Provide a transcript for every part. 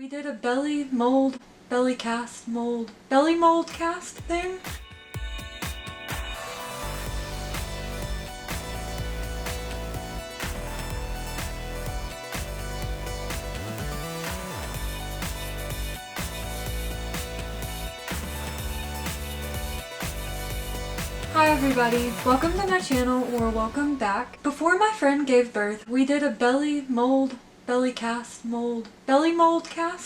We did a belly mold cast thing. Hi everybody, welcome to my channel, or welcome back. Before my friend gave birth, we did a belly mold cast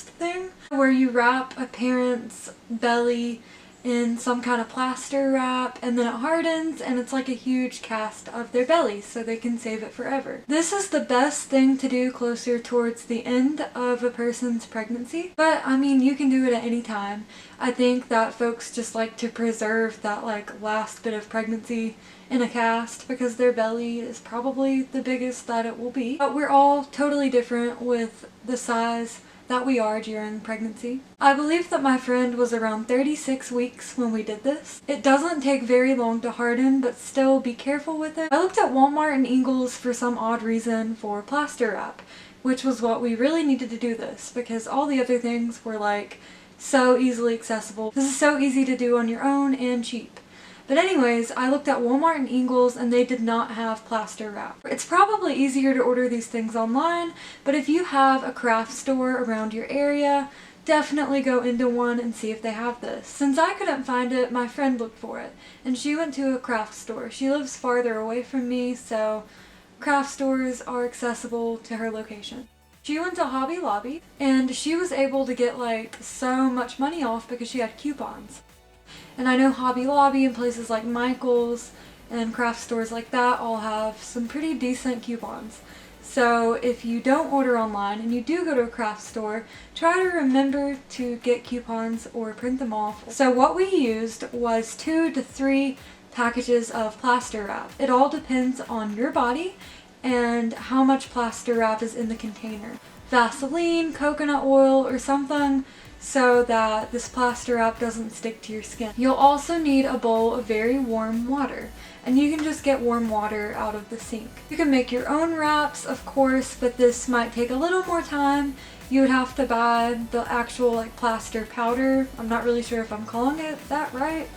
thing where you wrap a parent's belly in some kind of plaster wrap and then it hardens and it's like a huge cast of their belly so they can save it forever. This is the best thing to do closer towards the end of a person's pregnancy, but I mean you can do it at any time. I think that folks just like to preserve that like last bit of pregnancy in a cast because their belly is probably the biggest that it will be. But we're all totally different with the size that we are during pregnancy. I believe that my friend was around 36 weeks when we did this. It doesn't take very long to harden, but still be careful with it. I looked at Walmart and Ingles for some odd reason for plaster wrap, which was what we really needed to do this because all the other things were like so easily accessible. This is so easy to do on your own and cheap. But anyways, I looked at Walmart and Ingles and they did not have plaster wrap. It's probably easier to order these things online, but if you have a craft store around your area, definitely go into one and see if they have this. Since I couldn't find it, my friend looked for it, and she went to a craft store. She lives farther away from me, so craft stores are accessible to her location. She went to Hobby Lobby, and she was able to get like so much money off because she had coupons. And I know Hobby Lobby and places like Michael's and craft stores like that all have some pretty decent coupons. So if you don't order online and you do go to a craft store, try to remember to get coupons or print them off. So what we used was 2 to 3 packages of plaster wrap. It all depends on your body and how much plaster wrap is in the container. Vaseline, coconut oil, or something so that this plaster wrap doesn't stick to your skin. You'll also need a bowl of very warm water, and you can just get warm water out of the sink. You can make your own wraps, of course, but this might take a little more time. You would have to buy the actual like plaster powder. I'm not really sure if I'm calling it that right,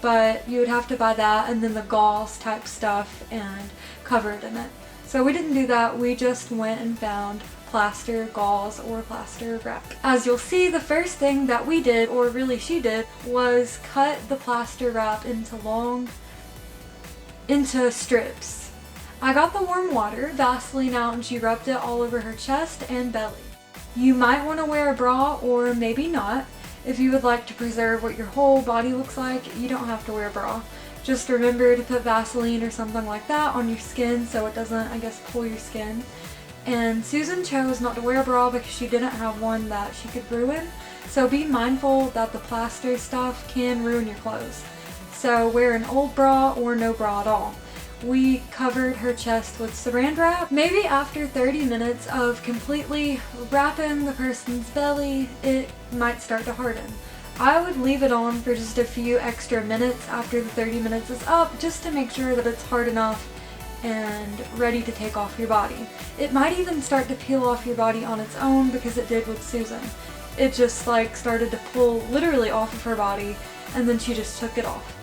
but you would have to buy that and then the gauze type stuff and cover it in it. So we didn't do that, we just went and found plaster gauze or plaster wrap. As you'll see, the first thing that we did, or really she did, was cut the plaster wrap into strips. I got the warm water, Vaseline out, and she rubbed it all over her chest and belly. You might want to wear a bra or maybe not. If you would like to preserve what your whole body looks like, you don't have to wear a bra. Just remember to put Vaseline or something like that on your skin so it doesn't, I guess, pull your skin. And Susan chose not to wear a bra because she didn't have one that she could ruin. So be mindful that the plaster stuff can ruin your clothes. So wear an old bra or no bra at all. We covered her chest with saran wrap. Maybe after 30 minutes of completely wrapping the person's belly, it might start to harden. I would leave it on for just a few extra minutes after the 30 minutes is up just to make sure that it's hard enough and ready to take off your body. It might even start to peel off your body on its own because it did with Susan. It just like started to pull literally off of her body and then she just took it off.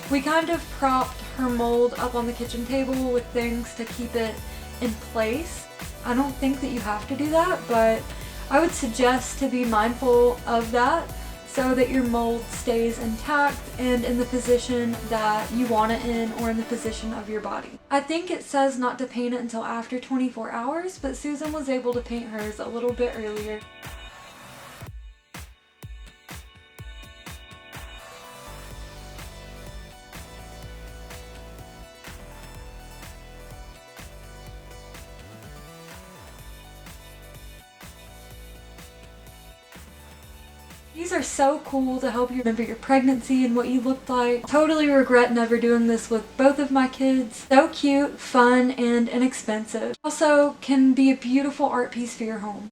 We kind of propped her mold up on the kitchen table with things to keep it in place. I don't think that you have to do that, but I would suggest to be mindful of that so that your mold stays intact and in the position that you want it in or in the position of your body. I think it says not to paint it until after 24 hours, but Susan was able to paint hers a little bit earlier. These are so cool to help you remember your pregnancy and what you looked like. Totally regret never doing this with both of my kids. So cute, fun, and inexpensive. Also can be a beautiful art piece for your home.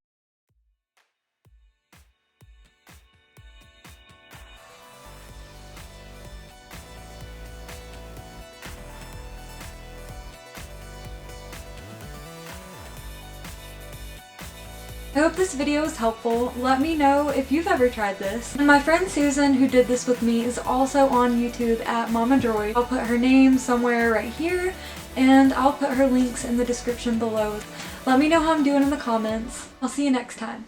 I hope this video was helpful. Let me know if you've ever tried this. And my friend Susan, who did this with me, is also on YouTube at Mama Droid. I'll put her name somewhere right here, and I'll put her links in the description below. Let me know how I'm doing in the comments. I'll see you next time.